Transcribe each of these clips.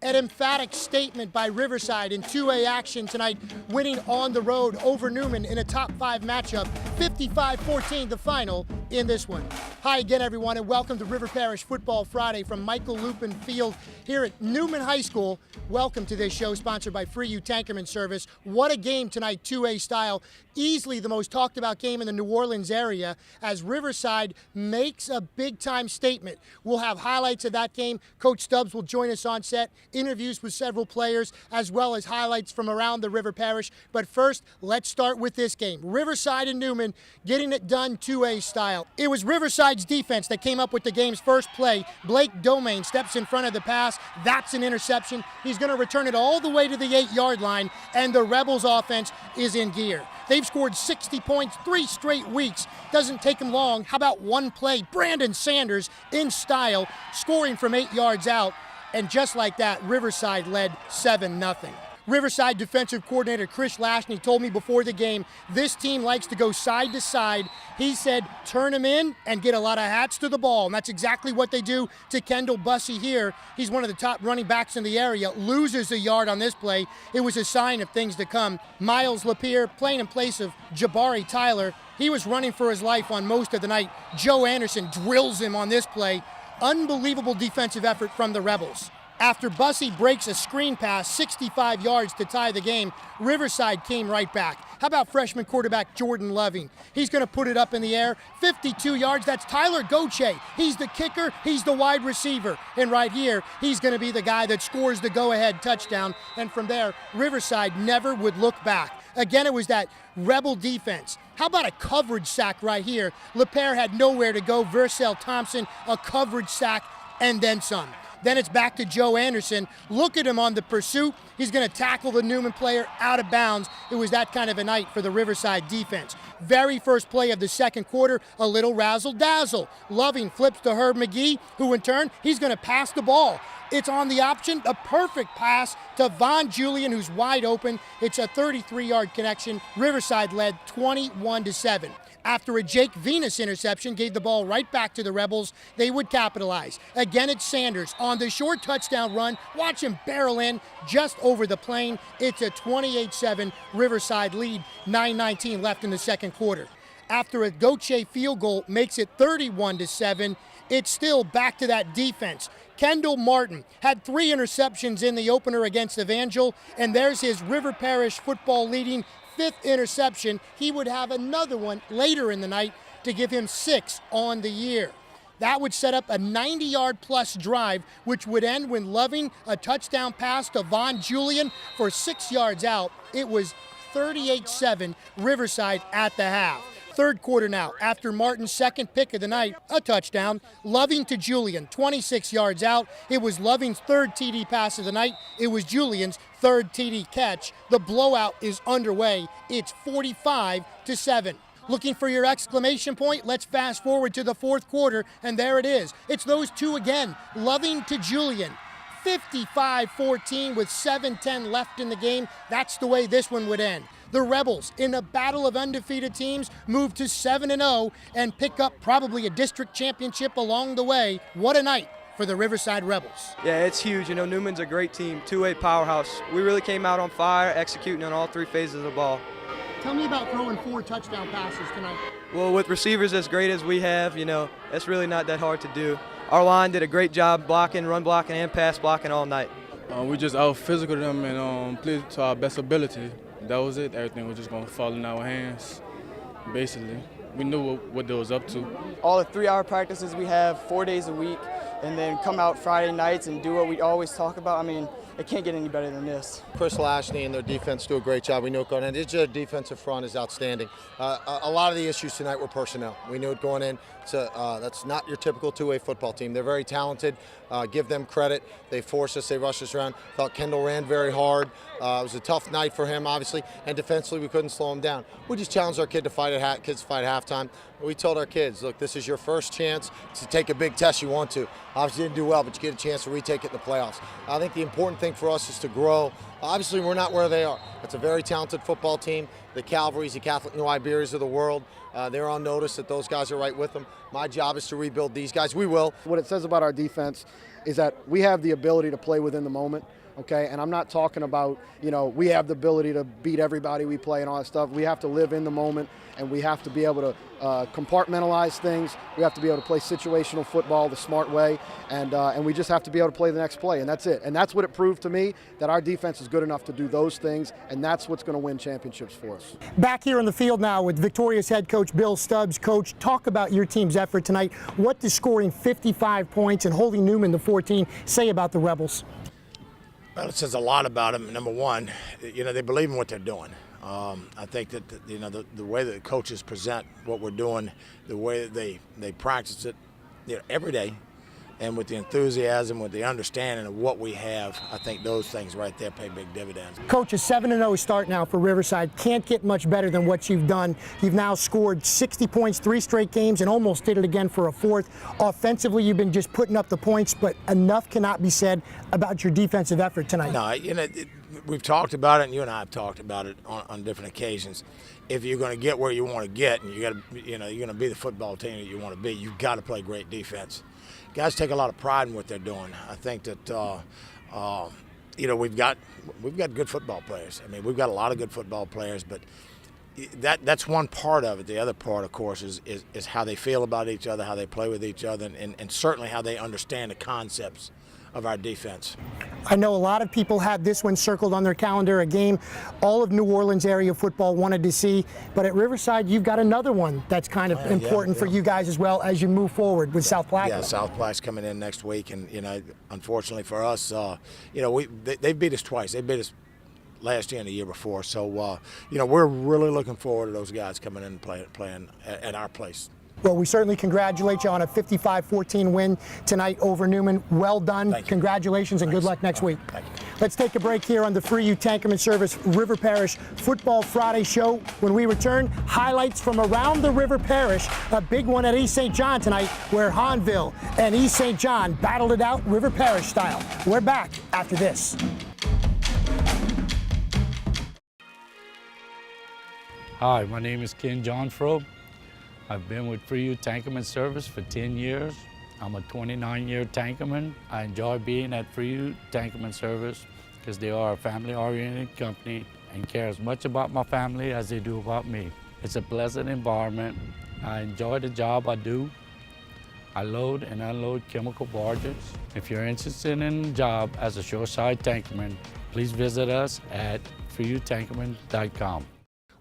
An emphatic statement by Riverside in 2A action tonight, winning on the road over Newman in a top 5 matchup, 55-14 the final in this one. Hi again, everyone, and welcome to River Parish Football Friday from Michael Lupin Field here at Newman High School. Welcome to this show sponsored by Fryoux Tankerman service. What a game tonight, 2A style. Easily the most talked about game in the New Orleans area as Riverside makes a big-time statement. We'll have highlights of that game. Coach Stubbs will join us on set, interviews with several players, as well as highlights from around the River Parish. But first, let's start with this game. Riverside and Newman getting it done 2A style. It was Riverside's defense that came up with the game's first play. Blake Domain steps in front of the pass. That's an interception. He's going to return it all the way to the 8-yard line, and the Rebels offense is in gear. They've scored 60 points 3 straight weeks. Doesn't take them long. How about one play? Brandon Sanders in style, scoring from 8 yards out. And just like that, Riverside led 7-0. Riverside defensive coordinator Chris Lashney told me before the game, this team likes to go side to side. He said, turn them in and get a lot of hats to the ball. And that's exactly what they do to Kendall Bussey here. He's one of the top running backs in the area, loses a yard on this play. It was a sign of things to come. Miles Lapierre playing in place of Jabari Tyler. He was running for his life on most of the night. Joe Anderson drills him on this play. Unbelievable defensive effort from the Rebels. After Bussey breaks a screen pass 65 yards to tie the game, Riverside came right back. How about freshman quarterback Jordan Loving? He's going to put it up in the air, 52 yards. That's Tyler Goche. He's the kicker. He's the wide receiver. And right here, he's going to be the guy that scores the go-ahead touchdown. And from there, Riverside never would look back. Again, it was that Rebel defense. How about a coverage sack right here? Lapierre had nowhere to go. Versell Thompson, a coverage sack, and then some. Then it's back to Joe Anderson. Look at him on the pursuit. He's going to tackle the Newman player out of bounds. It was that kind of a night for the Riverside defense. Very first play of the second quarter, a little razzle-dazzle. Loving flips to Herb McGee, who in turn, he's going to pass the ball. It's on the option, a perfect pass to Von Julian, who's wide open. It's a 33-yard connection. Riverside led 21-7. After a Jake Venus interception gave the ball right back to the Rebels, they would capitalize. Again, it's Sanders on the short touchdown run. Watch him barrel in just over the plane. It's a 28-7 Riverside lead, 9:19 left in the second quarter. After a Goche field goal makes it 31-7, it's still back to that defense. Kendall Martin had 3 interceptions in the opener against Evangel, and there's his River Parish football leading 5th interception. He would have another one later in the night to give him 6 on the year. That would set up a 90-yard plus drive, which would end when Loving a touchdown pass to Von Julian for 6 yards out. It was 38-7 Riverside at the half. Third quarter now, after Martin's second pick of the night, a touchdown. Loving to Julian, 26 yards out. It was Loving's 3rd TD pass of the night. It was Julian's 3rd TD catch. The blowout is underway. It's 45-7. Looking for your exclamation point? Let's fast forward to the fourth quarter, and there it is. It's those two again, Loving to Julian. 55-14 with 7:10 left in the game. That's the way this one would end. The Rebels, in a battle of undefeated teams, move to 7-0 and pick up probably a district championship along the way. What a night for the Riverside Rebels. Yeah, it's huge. You know, Newman's a great team, 2A powerhouse. We really came out on fire, executing on all 3 phases of the ball. Tell me about throwing 4 touchdown passes tonight. Well, with receivers as great as we have, you know, it's really not that hard to do. Our line did a great job blocking, run blocking, and pass blocking all night. We just out-physical them and played to our best ability. That was it. Everything was just going to fall in our hands, basically. We knew what they was up to. All the 3-hour practices we have 4 days a week, and then come out Friday nights and do what we always talk about. I mean, it can't get any better than this. Chris Lashney and their defense do a great job. We knew it going in. Their defensive front is outstanding. A lot of the issues tonight were personnel. We knew it going in. That's not your typical 2A football team. They're very talented. Give them credit. They forced us. They rushed us around. Thought Kendall ran very hard. It was a tough night for him, obviously. And defensively, we couldn't slow him down. We just challenged our kids to fight at halftime. We told our kids, look, this is your first chance to take a big test you want to. Obviously didn't do well, but you get a chance to retake it in the playoffs. I think the important thing for us is to grow. Obviously, we're not where they are. It's a very talented football team, the Calvaries, the Catholic New Iberias of the world. They're on notice that those guys are right with them. My job is to rebuild these guys. We will. What it says about our defense is that we have the ability to play within the moment. Okay, and I'm not talking about, we have the ability to beat everybody we play and all that stuff. We have to live in the moment, and we have to be able to compartmentalize things. We have to be able to play situational football the smart way, and we just have to be able to play the next play, and that's it. And that's what it proved to me, that our defense is good enough to do those things, and that's what's going to win championships for us. Back here on the field now with Victorious head coach Bill Stubbs. Coach, talk about your team's effort tonight. What does scoring 55 points and holding Newman to 14 say about the Rebels? Well, it says a lot about them. Number one, they believe in what they're doing. I think that the way that the coaches present what we're doing, the way that they practice it, every day, and with the enthusiasm, with the understanding of what we have, I think those things right there pay big dividends. Coach, a 7-0 start now for Riverside. Can't get much better than what you've done. You've now scored 60 points 3 straight games and almost did it again for a 4th. Offensively, you've been just putting up the points, but enough cannot be said about your defensive effort tonight. No, we've talked about it, and you and I have talked about it on different occasions. If you're going to get where you want to get, and you're going to be the football team that you want to be, you've got to play great defense. Guys take a lot of pride in what they're doing. I think that we've got good football players. I mean, we've got a lot of good football players, but that's one part of it. The other part, of course, is how they feel about each other, how they play with each other, and certainly how they understand the concepts of our defense. I know a lot of people had this one circled on their calendar, a game all of New Orleans area football wanted to see, but at Riverside you've got another one that's kind of important for you guys as well as you move forward with South Platte. Yeah, South Platte's coming in next week, and unfortunately for us, they beat us twice. They beat us last year and the year before, so we're really looking forward to those guys coming in and playing at our place. Well, we certainly congratulate you on a 55-14 win tonight over Newman. Well done. Congratulations and good luck next week. Thank you. Let's take a break here on the Fryoux Tankerman Service River Parish Football Friday show. When we return, highlights from around the River Parish, a big one at East St. John tonight, where Hahnville and East St. John battled it out River Parish style. We're back after this. Hi, my name is Ken John Fryoux. I've been with Fryoux Tankerman Service for 10 years. I'm a 29-year tankerman. I enjoy being at Fryoux Tankerman Service because they are a family-oriented company and care as much about my family as they do about me. It's a pleasant environment. I enjoy the job I do. I load and unload chemical barges. If you're interested in a job as a shoreside tankerman, please visit us at FryouxTankerman.com.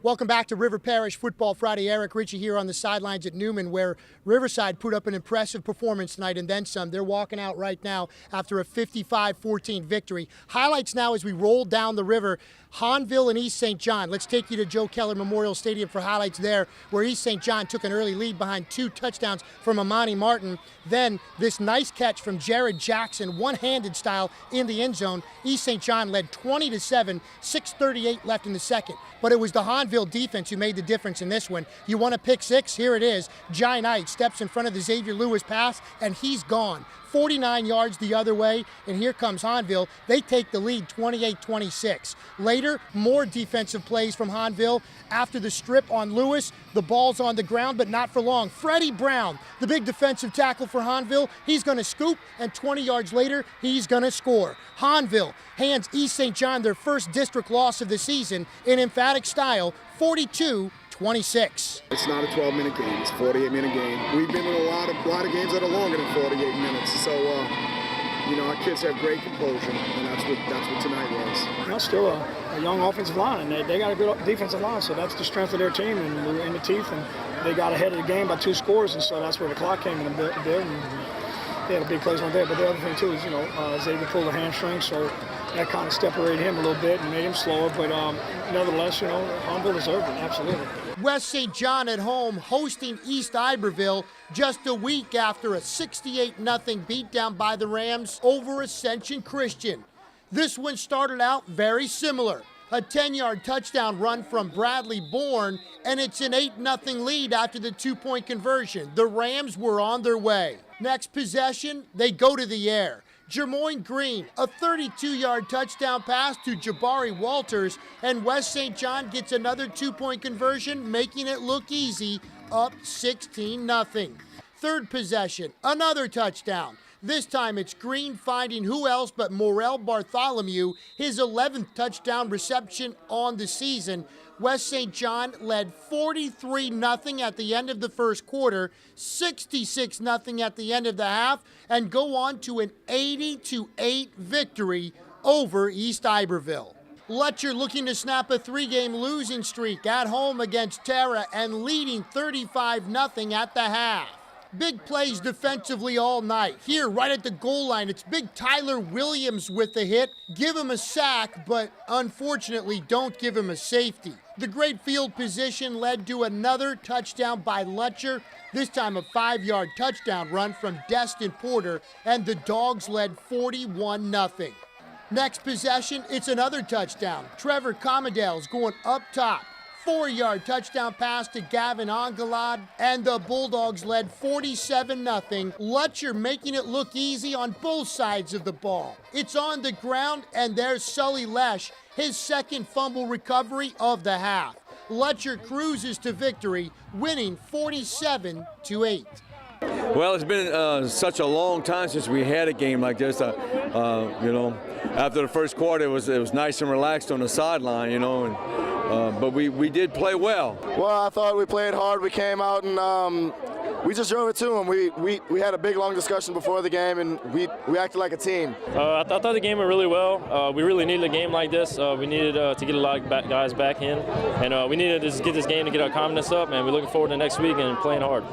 Welcome back to River Parish Football Friday. Eric Ritchie here on the sidelines at Newman, where Riverside put up an impressive performance tonight and then some. They're walking out right now after a 55-14 victory. Highlights now as we roll down the river. Hahnville and East St. John. Let's take you to Joe Keller Memorial Stadium for highlights there, where East St. John took an early lead behind 2 touchdowns from Amani Martin. Then this nice catch from Jared Jackson, one-handed style in the end zone. East St. John led 20-7, 6:38 left in the second. But it was the Hahnville defense who made the difference in this one. You want a pick six? Here it is. Jai Knight steps in front of the Xavier Lewis pass, and he's gone. 49 yards the other way, and here comes Hahnville. They take the lead 28-26. Later, more defensive plays from Hahnville. After the strip on Lewis, the ball's on the ground, but not for long. Freddie Brown, the big defensive tackle for Hahnville, he's going to scoop, and 20 yards later, he's going to score. Hahnville hands East St. John their first district loss of the season in emphatic style, 42-26. It's not a 12-minute game. It's a 48-minute game. We've been in a lot of games that are longer than 48 minutes. So, our kids have great composure, and that's what tonight was. Still a young offensive line. They got a good defensive line, so that's the strength of their team, and we were in the teeth, and they got ahead of the game by 2 scores, and so that's where the clock came in a bit there. And they had a big plays on there. But the other thing too is, Xavier pulled a hamstring, so that kind of separated him a little bit and made him slower. But nevertheless, Hahnville deserved it, absolutely. West St. John at home hosting East Iberville just a week after a 68-0 beatdown by the Rams over Ascension Christian. This one started out very similar. A 10-yard touchdown run from Bradley Bourne, and it's an 8-0 lead after the 2-point conversion. The Rams were on their way. Next possession, they go to the air. Jermoyne Green, a 32-yard touchdown pass to Jabari Walters, and West St. John gets another 2-point conversion, making it look easy, up 16-0. Third possession, another touchdown. This time it's Green finding who else but Morel Bartholomew, his 11th touchdown reception on the season. West St. John led 43-0 at the end of the first quarter, 66-0 at the end of the half, and go on to an 80-8 victory over East Iberville. Letcher looking to snap a 3-game losing streak at home against Tara and leading 35-0 at the half. Big plays defensively all night. Here, right at the goal line, it's big Tyler Williams with the hit. Give him a sack, but unfortunately don't give him a safety. The great field position led to another touchdown by Letcher, this time a 5-yard touchdown run from Destin Porter, and the Dogs led 41-0. Next possession, it's another touchdown. Trevor Commodale's going up top. 4-yard touchdown pass to Gavin Angalad, and the Bulldogs led 47-0. Letcher making it look easy on both sides of the ball. It's on the ground, and there's Sully Lesh, his second fumble recovery of the half. Letcher cruises to victory, winning 47-8. Well, it's been such a long time since we had a game like this. After the first quarter, it was nice and relaxed on the sideline, but we did play well. Well, I thought we played hard. We came out and we just drove it to them. We had a big, long discussion before the game, and we acted like a team. I thought the game went really well. We really needed a game like this. We needed to get a lot of guys back in, and we needed to just get this game to get our confidence up, and we're looking forward to next week and playing hard.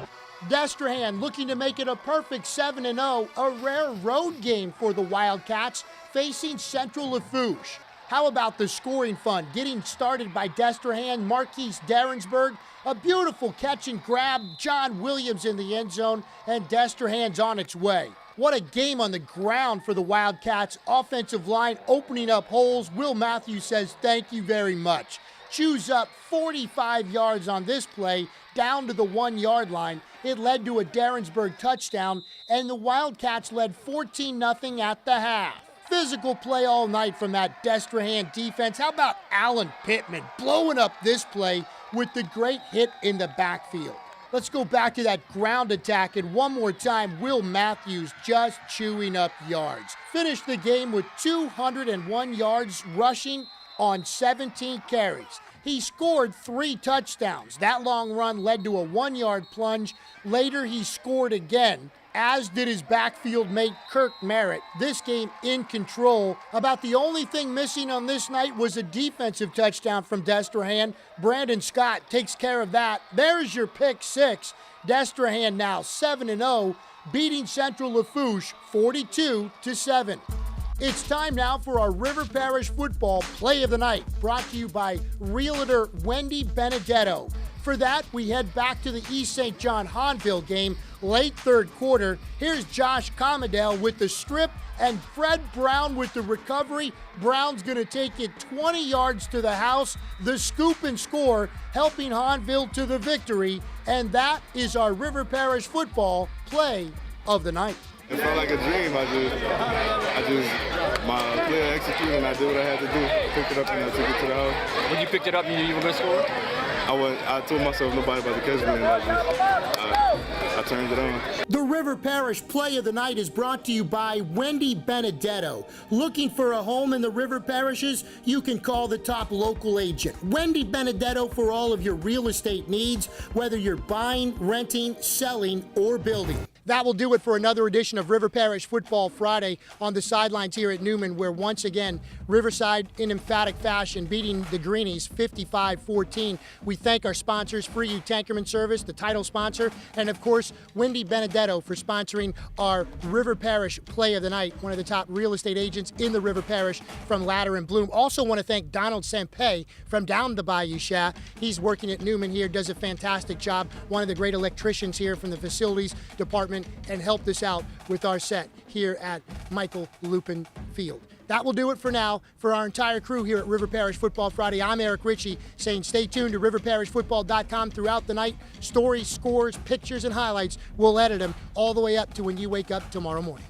Destrehan looking to make it a perfect 7-0, a rare road game for the Wildcats, facing Central Lafourche. How about the scoring fun? Getting started by Destrehan, Marquise Derensburg, a beautiful catch and grab, John Williams in the end zone, and Destrehan's on its way. What a game on the ground for the Wildcats. Offensive line opening up holes. Will Matthews says thank you very much. Chews up 45 yards on this play, down to the 1-yard line. It led to a Derensburg touchdown, and the Wildcats led 14-0 at the half. Physical play all night from that Destrehan defense. How about Alan Pittman blowing up this play with the great hit in the backfield? Let's go back to that ground attack, and one more time, Will Matthews just chewing up yards. Finished the game with 201 yards rushing on 17 carries. He scored 3 touchdowns. That long run led to a 1-yard plunge. Later, he scored again, as did his backfield mate Kirk Merritt. This game in control. About the only thing missing on this night was a defensive touchdown from Destrehan. Brandon Scott takes care of that. There's your pick 6. Destrehan now 7-0, beating Central Lafourche 42-7. It's time now for our River Parish Football Play of the Night, brought to you by Realtor Wendy Benedetto. For that, we head back to the East St. John Hahnville game, late third quarter. Here's Josh Commodale with the strip and Fred Brown with the recovery. Brown's going to take it 20 yards to the house, the scoop and score, helping Hahnville to the victory. And that is our River Parish Football Play of the Night. It felt like a dream. My player executed and I did what I had to do. Picked it up and I took it to the house. When you picked it up, you knew you were going to score? I told myself nobody about to catch me, and I turned it on. The River Parish Play of the Night is brought to you by Wendy Benedetto. Looking for a home in the River Parishes? You can call the top local agent, Wendy Benedetto, for all of your real estate needs, whether you're buying, renting, selling, or building. That will do it for another edition of River Parish Football Friday on the sidelines here at Newman, where once again, Riverside in emphatic fashion beating the Greenies 55-14. We thank our sponsors, Fryoux Tankerman Service, the title sponsor, and of course, Wendy Benedetto for sponsoring our River Parish Play of the Night, one of the top real estate agents in the River Parish from Ladder and Bloom. Also want to thank Donald Sempe from down the Bayou Chat. He's working at Newman here, does a fantastic job, one of the great electricians here from the facilities department, and helped us out with our set here at Michael Lupin Field. That will do it for now. For our entire crew here at River Parish Football Friday, I'm Eric Ritchie saying stay tuned to riverparishfootball.com throughout the night. Stories, scores, pictures, and highlights, we'll edit them all the way up to when you wake up tomorrow morning.